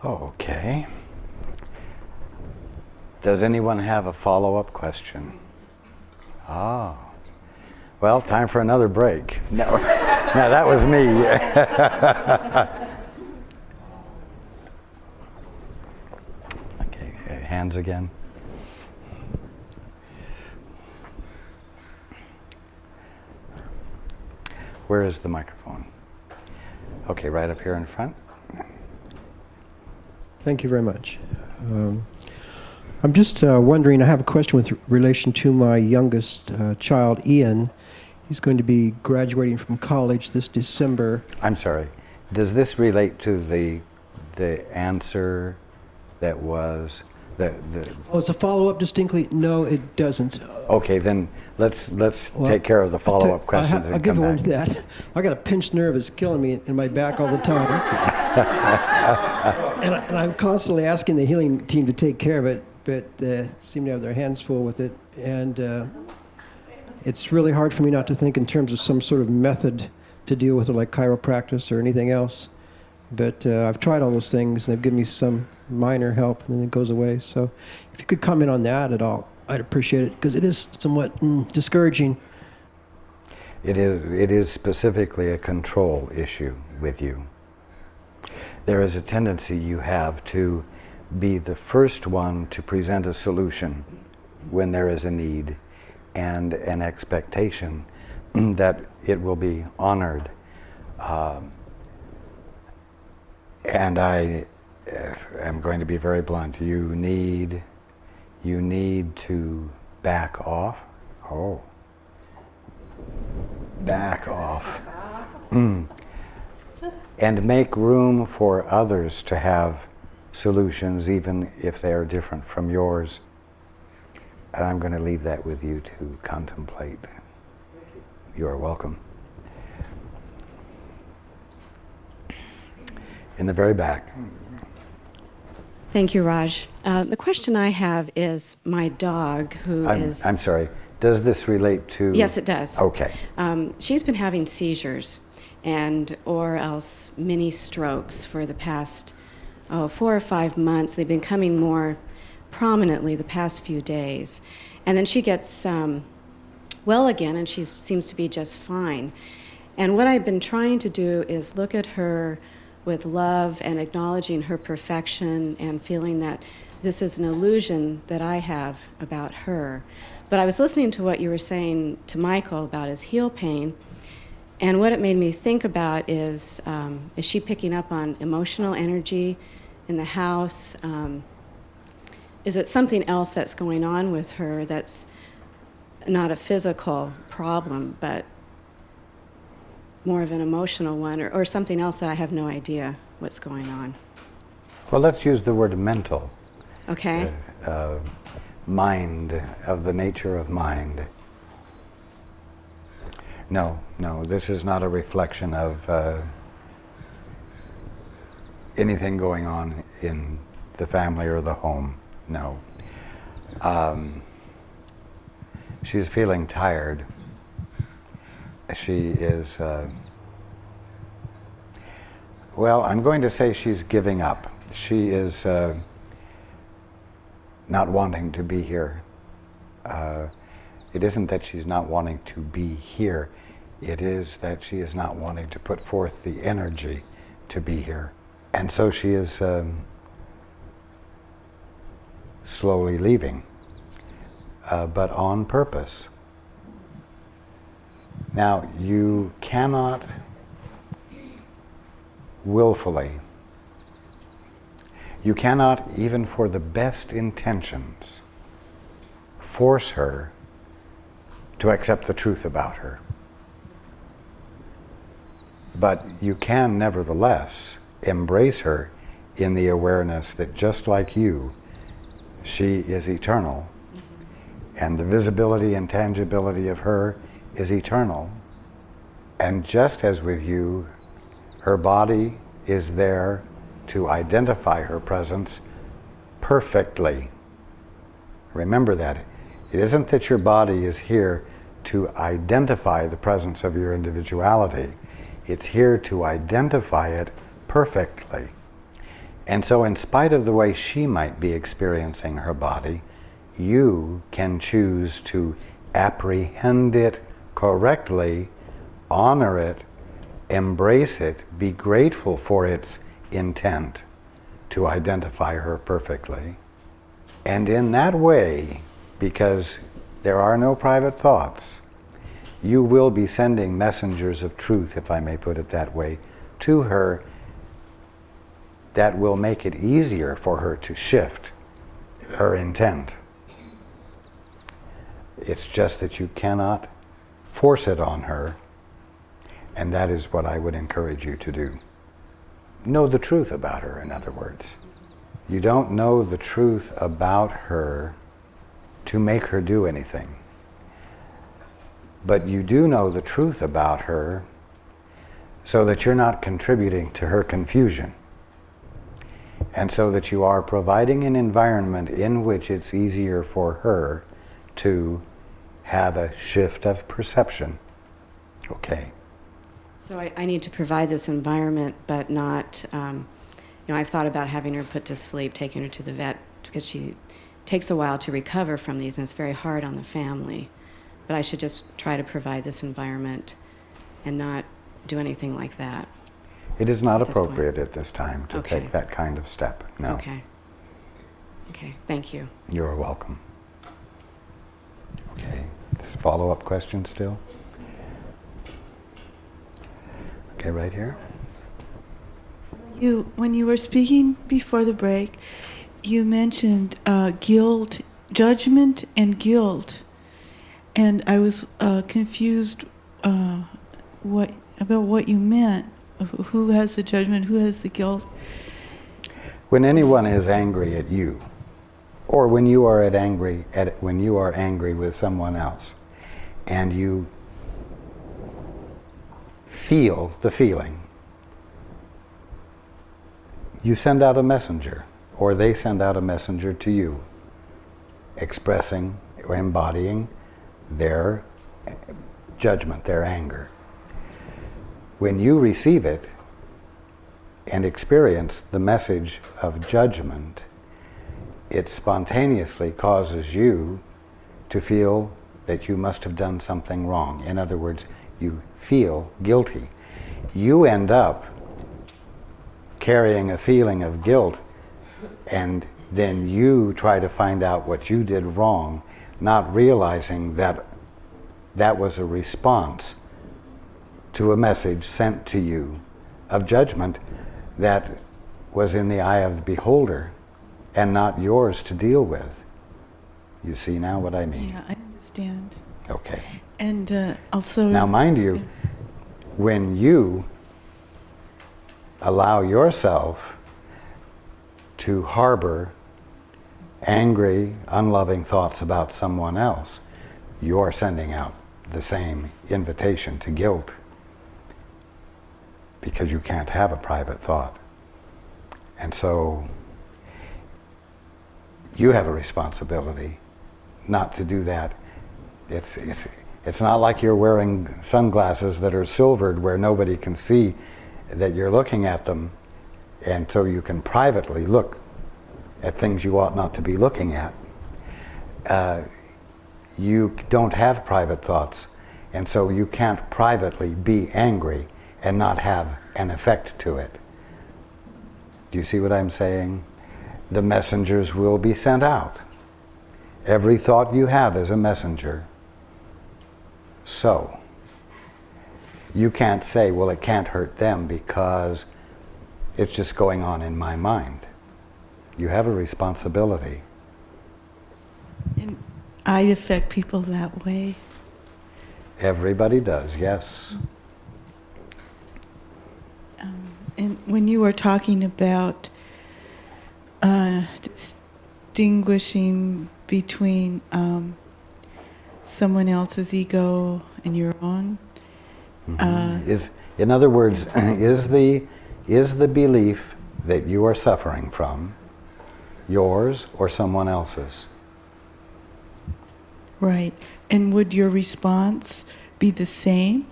Okay. Does anyone have a follow-up question? Oh. Well, time for another break. No, no, that was me. Okay, hands again. Where is the microphone? Okay, right up here in front. Thank you very much. I'm just wondering, I have a question with relation to my youngest child, Ian. He's going to be graduating from college this December. I'm sorry. Does this relate to the answer that was Oh, it's a follow-up distinctly? No, it doesn't. Okay, then let's take care of the follow-up questions I'll and give come one back. to that. I got a pinched nerve that's killing me in my back all the time. and I'm constantly asking the healing team to take care of it, but they seem to have their hands full with it. And it's really hard for me not to think in terms of some sort of method to deal with it, like chiropractic or anything else. But I've tried all those things, and they've given me some minor help, and then it goes away. So if you could comment on that at all, I'd appreciate it, because it is somewhat discouraging. It is specifically a control issue with you. There is a tendency you have to be the first one to present a solution when there is a need and an expectation that it will be honored. And I am going to be very blunt. You need to back off. Oh. Back off. And make room for others to have solutions, even if they are different from yours. And I'm going to leave that with you to contemplate. You are welcome. In the very back. Thank you, Raj. The question I have is my dog, who is... I'm sorry. Does this relate to... Yes, it does. Okay. She's been having seizures or else mini strokes for the past 4 or 5 months. They've been coming more prominently the past few days. And then she gets well again, and she seems to be just fine. And what I've been trying to do is look at her with love and acknowledging her perfection and feeling that this is an illusion that I have about her. But I was listening to what you were saying to Michael about his heel pain, and what it made me think about is she picking up on emotional energy in the house? Is it something else that's going on with her that's not a physical problem, but more of an emotional one, or something else that I have no idea what's going on? Well, let's use the word mental. Okay. Mind, of the nature of mind. No, this is not a reflection of anything going on in the family or the home. No. She's feeling tired. She is, well, I'm going to say she's giving up. She is not wanting to be here. It isn't that she's not wanting to be here. It is that she is not wanting to put forth the energy to be here. And so she is slowly leaving, but on purpose. Now, you cannot willfully, you cannot, even for the best intentions, force her to accept the truth about her. But you can, nevertheless, embrace her in the awareness that just like you, she is eternal, and the visibility and tangibility of her is eternal. And just as with you, her body is there to identify her presence perfectly. Remember that. It isn't that your body is here to identify the presence of your individuality. It's here to identify it perfectly. And so in spite of the way she might be experiencing her body, you can choose to apprehend it correctly, honor it, embrace it, be grateful for its intent to identify her perfectly. And in that way, because there are no private thoughts, you will be sending messengers of truth, if I may put it that way, to her that will make it easier for her to shift her intent. It's just that you cannot force it on her, and that is what I would encourage you to do. Know the truth about her, in other words. You don't know the truth about her to make her do anything. But you do know the truth about her so that you're not contributing to her confusion. And so that you are providing an environment in which it's easier for her to have a shift of perception. Okay. So I need to provide this environment, but not, I've thought about having her put to sleep, taking her to the vet, because she takes a while to recover from these, and it's very hard on the family. But I should just try to provide this environment and not do anything like that. It is not appropriate at this time to Okay. take that kind of step. No. Okay. Okay, thank you. You're welcome. Okay. Follow-up question still? Okay, right here. When you were speaking before the break, you mentioned guilt, judgment, and guilt, and I was confused about what you meant. Who has the judgment? Who has the guilt? When anyone is angry at you, or when you are angry with someone else, and you feel the feeling, you send out a messenger, or they send out a messenger to you, expressing or embodying their judgment, their anger. When you receive it and experience the message of judgment, it spontaneously causes you to feel that you must have done something wrong. In other words, you feel guilty. You end up carrying a feeling of guilt, and then you try to find out what you did wrong, not realizing that that was a response to a message sent to you of judgment that was in the eye of the beholder and not yours to deal with. You see now what I mean? Yeah, I understand. Okay. And also... Now, mind you, when you allow yourself to harbor angry, unloving thoughts about someone else, you're sending out the same invitation to guilt, because you can't have a private thought. And so you have a responsibility not to do that. It's not like you're wearing sunglasses that are silvered where nobody can see that you're looking at them, and so you can privately look at things you ought not to be looking at. You don't have private thoughts, and so you can't privately be angry and not have an effect to it. Do you see what I'm saying? The messengers will be sent out. Every thought you have is a messenger. So, you can't say, well, it can't hurt them because it's just going on in my mind. You have a responsibility. And I affect people that way. Everybody does, yes. And when you were talking about distinguishing between someone else's ego and your own, In other words, is the belief that you are suffering from yours or someone else's? right? And would your response be the same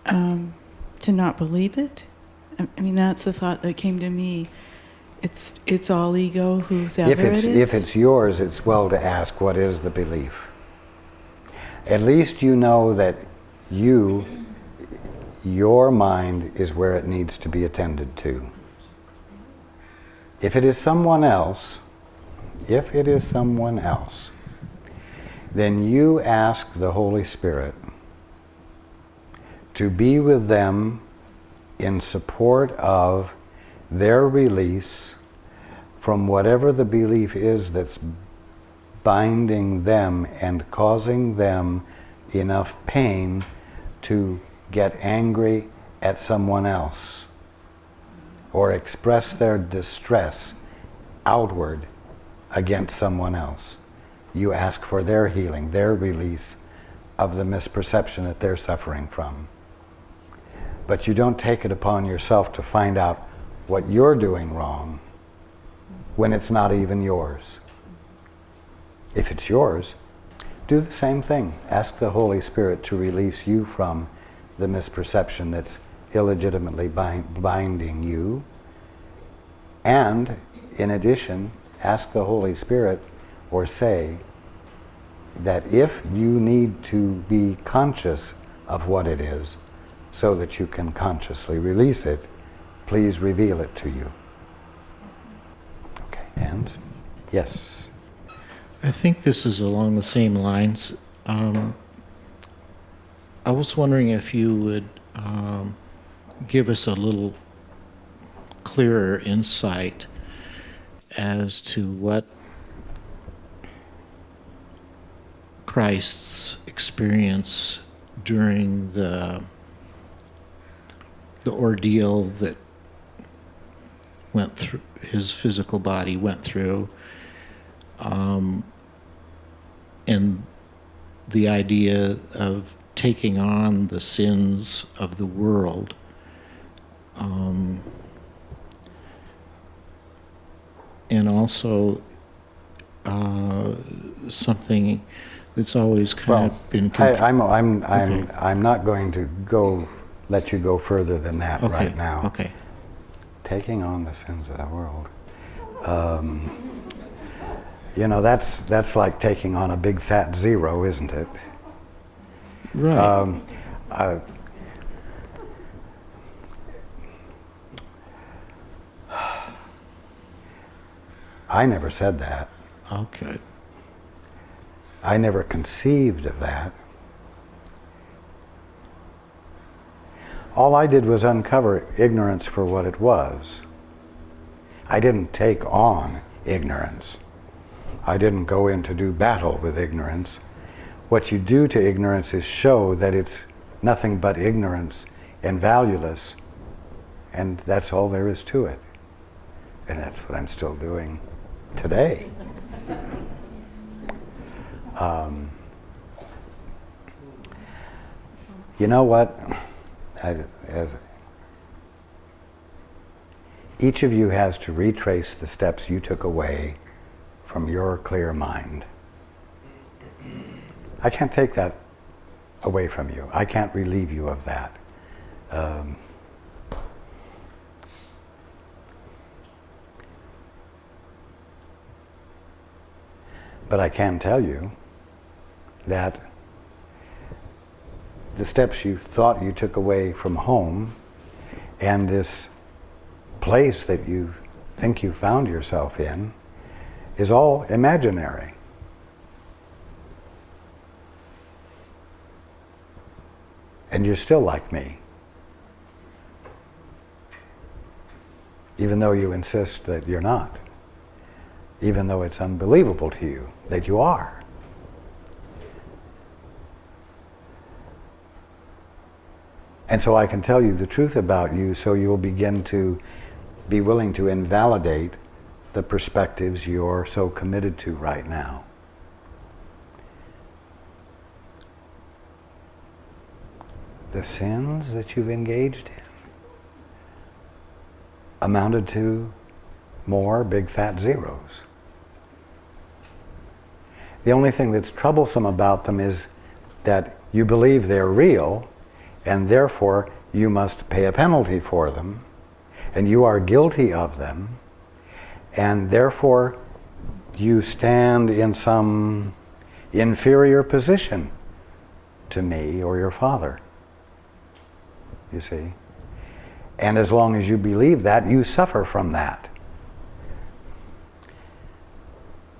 to not believe it? I mean, that's the thought that came to me. it's all ego, whoever If it is? if it's yours, it's well to ask, what is the belief? At least you know that your mind is where it needs to be attended to. If it is someone else, then you ask the Holy Spirit to be with them in support of their release from whatever the belief is that's binding them and causing them enough pain to get angry at someone else or express their distress outward against someone else. You ask for their healing, their release of the misperception that they're suffering from. But you don't take it upon yourself to find out what you're doing wrong when it's not even yours. If it's yours, do the same thing. Ask the Holy Spirit to release you from the misperception that's illegitimately binding you. And in addition, ask the Holy Spirit, or say that if you need to be conscious of what it is so that you can consciously release it, please reveal it to you. Okay, and yes. I think this is along the same lines. I was wondering if you would give us a little clearer insight as to what Christ's experience during the ordeal that went through, his physical body went through, and the idea of taking on the sins of the world, and also something that's always kind of been. I'm not going to let you go further than that right now. Okay. Taking on the sins of the world. That's like taking on a big fat zero, isn't it? Right. I never said that. Okay. I never conceived of that. All I did was uncover ignorance for what it was. I didn't take on ignorance. I didn't go in to do battle with ignorance. What you do to ignorance is show that it's nothing but ignorance and valueless, and that's all there is to it. And that's what I'm still doing today. You know what? Each of you has to retrace the steps you took away from your clear mind. I can't take that away from you. I can't relieve you of that. But I can tell you that the steps you thought you took away from home and this place that you think you found yourself in is all imaginary. And you're still like me, even though you insist that you're not, even though it's unbelievable to you that you are. And so I can tell you the truth about you, so you'll begin to be willing to invalidate the perspectives you're so committed to right now. The sins that you've engaged in amounted to more big fat zeros. The only thing that's troublesome about them is that you believe they're real, and therefore you must pay a penalty for them, and you are guilty of them, and therefore you stand in some inferior position to me or your father. You see? And as long as you believe that, you suffer from that.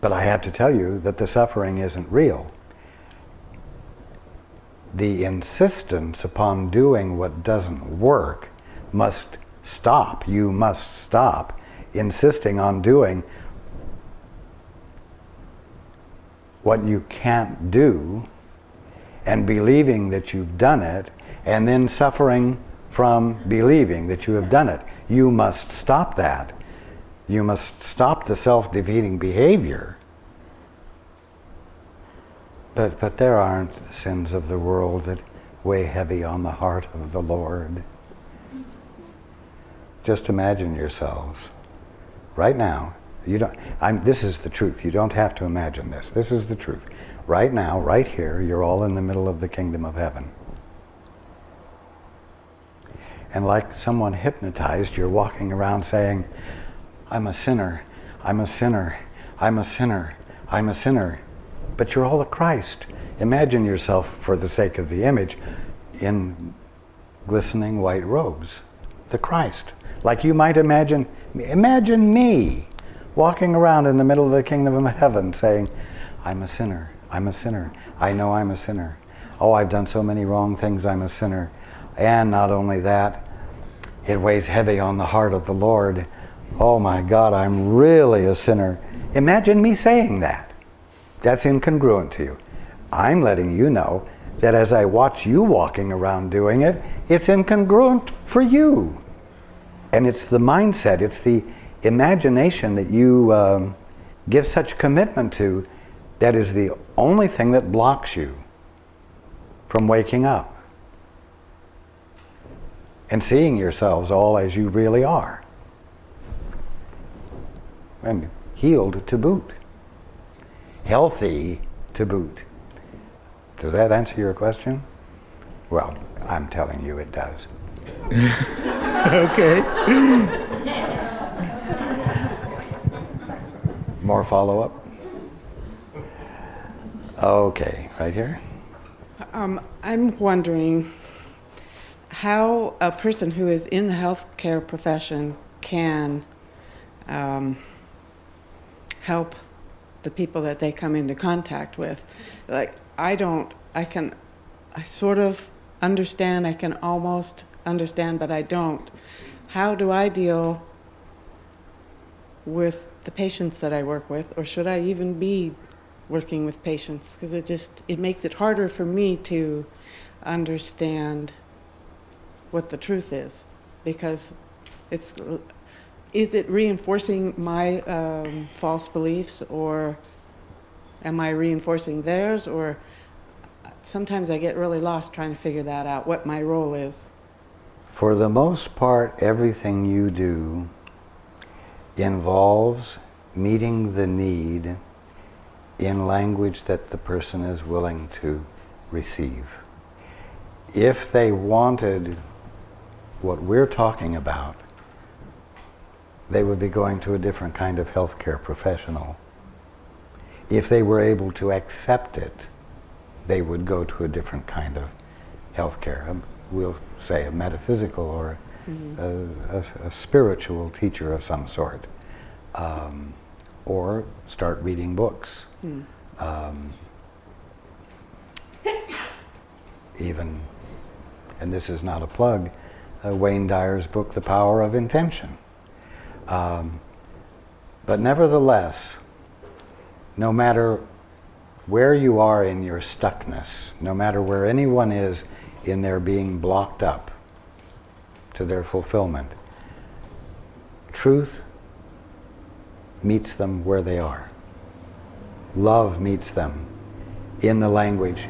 But I have to tell you that the suffering isn't real. The insistence upon doing what doesn't work must stop. You must stop insisting on doing what you can't do and believing that you've done it, and then suffering from believing that you have done it. You must stop that. You must stop the self-defeating behavior. But there aren't the sins of the world that weigh heavy on the heart of the Lord. Just imagine yourselves right now. This is the truth. You don't have to imagine this. This is the truth. Right now, right here, you're all in the middle of the kingdom of heaven. And like someone hypnotized, you're walking around saying, I'm a sinner, I'm a sinner, I'm a sinner, I'm a sinner. But you're all the Christ. Imagine yourself, for the sake of the image, in glistening white robes, the Christ. Like you might imagine me walking around in the middle of the kingdom of heaven saying, I'm a sinner, I'm a sinner, I know I'm a sinner. Oh, I've done so many wrong things, I'm a sinner. And not only that, it weighs heavy on the heart of the Lord. Oh my God, I'm really a sinner. Imagine me saying that. That's incongruent to you. I'm letting you know that as I watch you walking around doing it, it's incongruent for you. And it's the mindset, it's the imagination that you give such commitment to that is the only thing that blocks you from waking up and seeing yourselves all as you really are. And healed to boot. Healthy to boot. Does that answer your question? Well, I'm telling you it does. Okay. More follow-up? Okay, right here. I'm wondering how a person who is in the healthcare profession can help the people that they come into contact with. Like, I sort of understand, I can almost understand, but I don't. How do I deal with the patients that I work with, or should I even be working with patients? Because it makes it harder for me to understand what the truth is, because is it reinforcing my false beliefs, or am I reinforcing theirs? Or sometimes I get really lost trying to figure that out, what my role is. For the most part, everything you do involves meeting the need in language that the person is willing to receive. If they wanted what we're talking about, they would be going to a different kind of healthcare professional. If they were able to accept it, they would go to a different kind of healthcare. We'll say a metaphysical or a spiritual teacher of some sort, or start reading books. Even, and this is not a plug, Wayne Dyer's book, The Power of Intention. But nevertheless, no matter where you are in your stuckness, no matter where anyone is in their being blocked up to their fulfillment, truth meets them where they are. Love meets them in the language,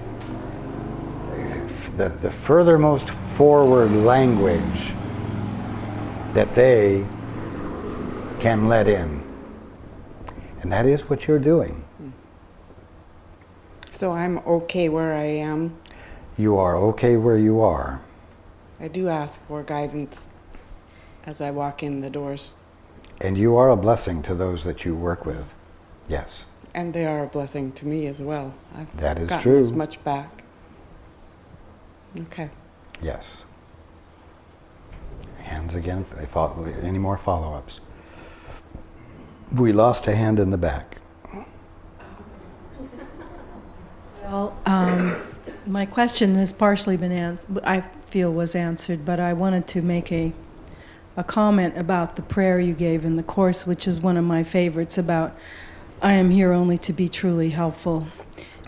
the furthermost forward language that they can let in. And that is what you're doing. So I'm okay where I am. You are okay where you are. I do ask for guidance as I walk in the doors. And you are a blessing to those that you work with. Yes. And they are a blessing to me as well. I've That is gotten true. as much back. Okay. Yes. Hands again. Any more follow-ups? We lost a hand in the back. Well, my question has partially been answered, I feel was answered, but I wanted to make a comment about the prayer you gave in the course, which is one of my favorites, about I am here only to be truly helpful.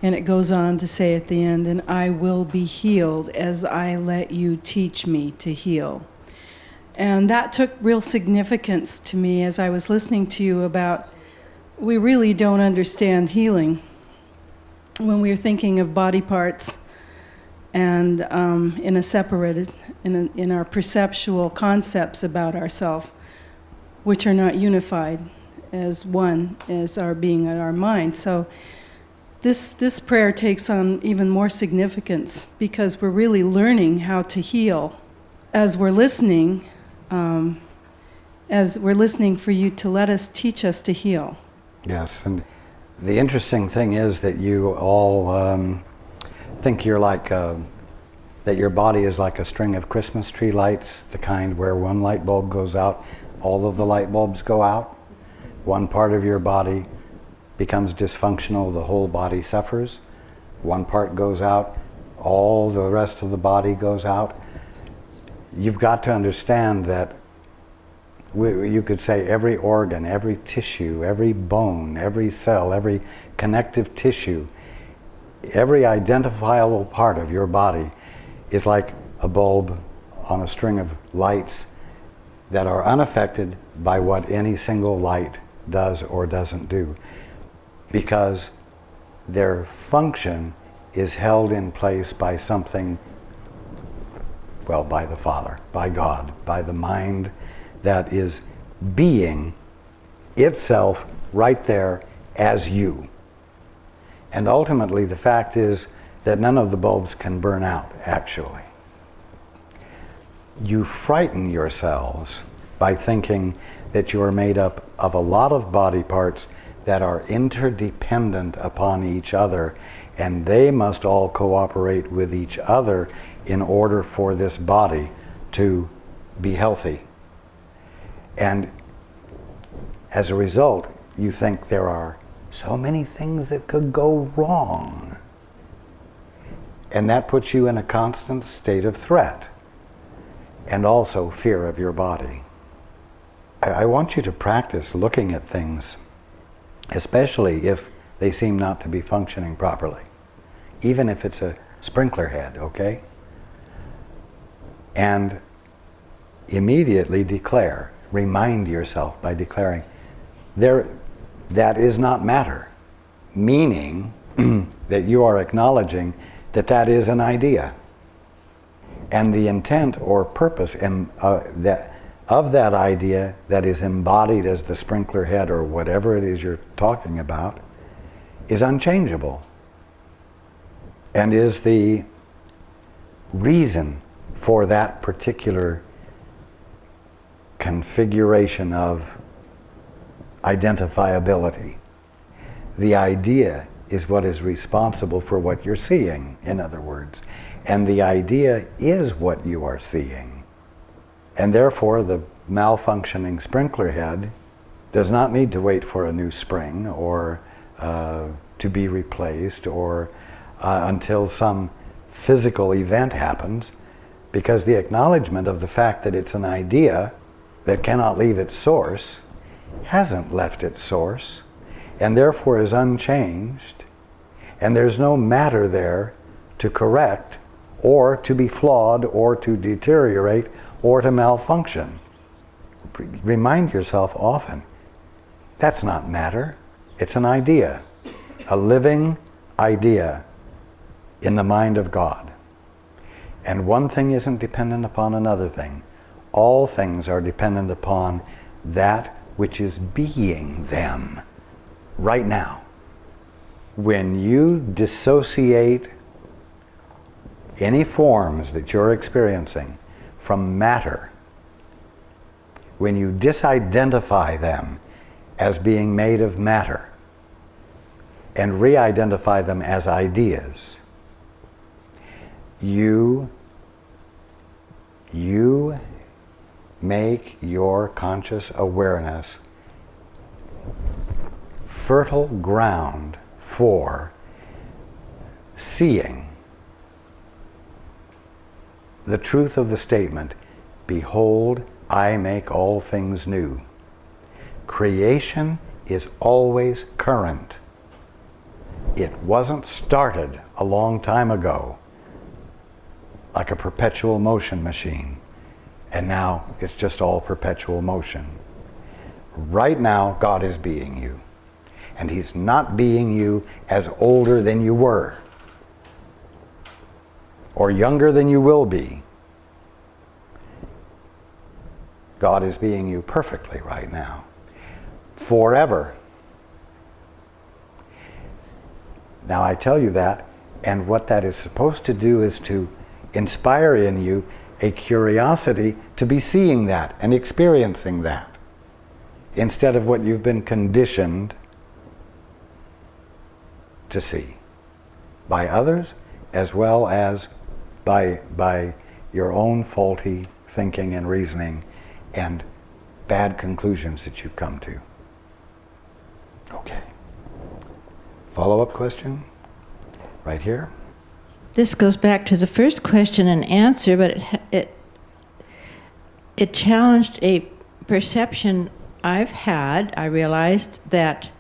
And it goes on to say at the end, and I will be healed as I let you teach me to heal. And that took real significance to me as I was listening to you about we really don't understand healing when we're thinking of body parts and in our perceptual concepts about ourselves, which are not unified as one as our being and our mind. So this prayer takes on even more significance because we're really learning how to heal as we're listening for you to let us teach us to heal. Yes, and the interesting thing is that you all think you're like, that your body is like a string of Christmas tree lights, the kind where one light bulb goes out, all of the light bulbs go out. One part of your body becomes dysfunctional, the whole body suffers. One part goes out, all the rest of the body goes out. You've got to understand that you could say every organ, every tissue, every bone, every cell, every connective tissue, every identifiable part of your body is like a bulb on a string of lights that are unaffected by what any single light does or doesn't do, because their function is held in place by something, well, by the Father, by God, by the mind that is being itself right there as you. And ultimately, the fact is that none of the bulbs can burn out, actually. You frighten yourselves by thinking that you are made up of a lot of body parts that are interdependent upon each other, and they must all cooperate with each other in order for this body to be healthy. And as a result, you think there are so many things that could go wrong. And that puts you in a constant state of threat and also fear of your body. I want you to practice looking at things, especially if they seem not to be functioning properly, even if it's a sprinkler head, okay? And immediately declare, remind yourself by declaring, that is not matter, meaning that you are acknowledging that is an idea. And the intent or purpose of that idea that is embodied as the sprinkler head or whatever it is you're talking about is unchangeable and is the reason for that particular configuration of identifiability. The idea is what is responsible for what you're seeing, in other words. And the idea is what you are seeing. And therefore, the malfunctioning sprinkler head does not need to wait for a new spring or to be replaced or until some physical event happens, because the acknowledgement of the fact that it's an idea that cannot leave its source hasn't left its source, and therefore is unchanged, and there's no matter there to correct or to be flawed or to deteriorate or to malfunction. Remind yourself often, that's not matter, it's an idea, a living idea in the mind of God. And one thing isn't dependent upon another thing. All things are dependent upon that which is being them right now. When you dissociate any forms that you're experiencing from matter, when you disidentify them as being made of matter and re-identify them as ideas, you make your conscious awareness fertile ground for seeing the truth of the statement, "Behold, I make all things new." Creation is always current. It wasn't started a long time ago like a perpetual motion machine, and now it's just all perpetual motion. Right now, God is being you, and He's not being you as older than you were or younger than you will be. God is being you perfectly right now, forever. Now I tell you that, and what that is supposed to do is to inspire in you a curiosity to be seeing that and experiencing that, instead of what you've been conditioned to see by others as well as by your own faulty thinking and reasoning and bad conclusions that you've come to. Okay. Follow-up question? Right here. This goes back to the first question and answer, but it challenged a perception I've had. I realized that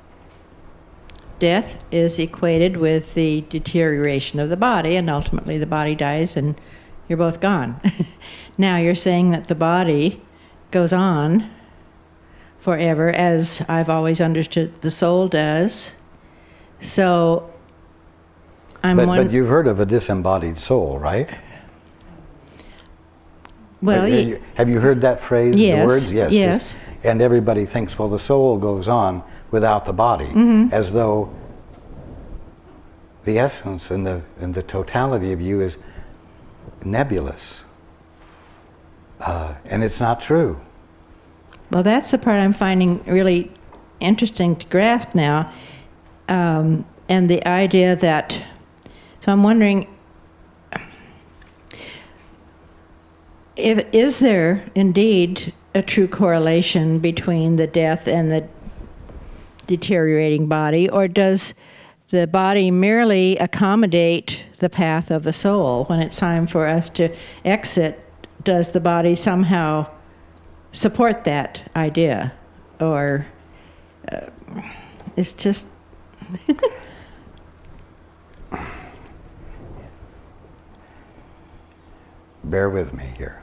death is equated with the deterioration of the body, and ultimately the body dies and you're both gone. Now you're saying that the body goes on forever, as I've always understood the soul does. So But you've heard of a disembodied soul, right? Well, have you heard that phrase? Yes, the words? Yes. yes. And everybody thinks, well, the soul goes on without the body, as though the essence and the totality of you is nebulous. And it's not true. Well, that's the part I'm finding really interesting to grasp now. And the idea that, so I'm wondering, is there indeed a true correlation between the death and the deteriorating body, or does the body merely accommodate the path of the soul? When it's time for us to exit, does the body somehow support that idea? Or it's just... Bear with me here.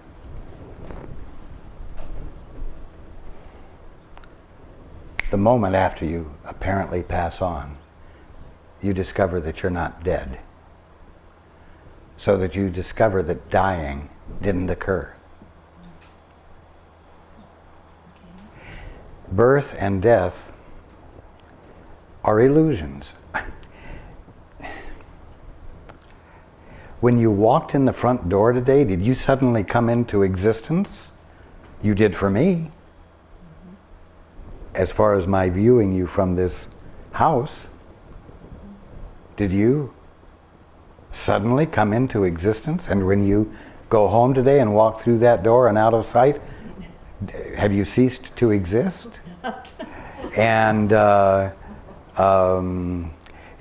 The moment after you apparently pass on, you discover that you're not dead. So that you discover that dying didn't occur. Birth and death are illusions. When you walked in the front door today, did you suddenly come into existence? You did for me. As far as my viewing you from this house, did you suddenly come into existence? And when you go home today and walk through that door and out of sight, have you ceased to exist? And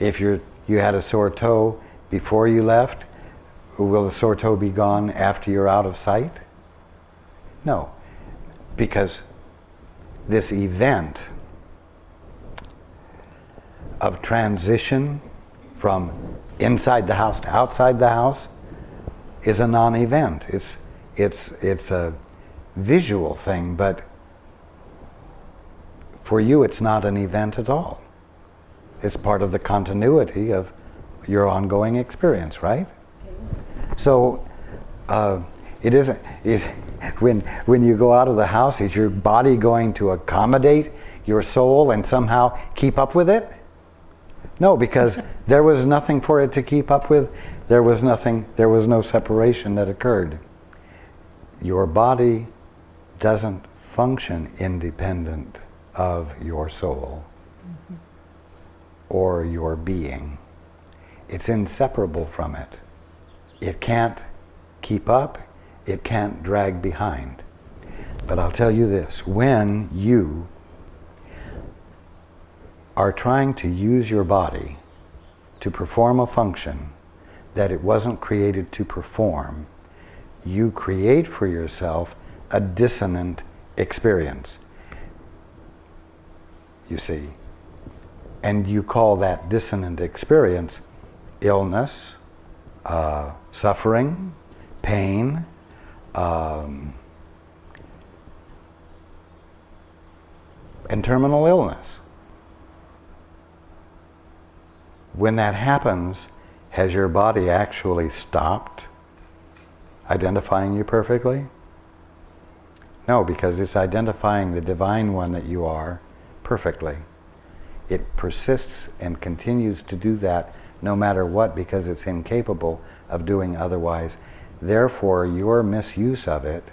if you had a sore toe before you left, will the sore toe be gone after you're out of sight? No, because this event of transition from inside the house to outside the house is a non-event. It's a visual thing, but for you it's not an event at all. It's part of the continuity of your ongoing experience, right? So it isn't. When you go out of the house, is your body going to accommodate your soul and somehow keep up with it? No, because there was nothing for it to keep up with. There was nothing. There was no separation that occurred. Your body doesn't function independent of your soul or your being. It's inseparable from it. It can't keep up, it can't drag behind. But I'll tell you this, when you are trying to use your body to perform a function that it wasn't created to perform, you create for yourself a dissonant experience, you see. And you call that dissonant experience illness, suffering, pain, and terminal illness. When that happens, has your body actually stopped identifying you perfectly? No, because it's identifying the divine one that you are perfectly. It persists and continues to do that no matter what, because it's incapable of doing otherwise. Therefore, your misuse of it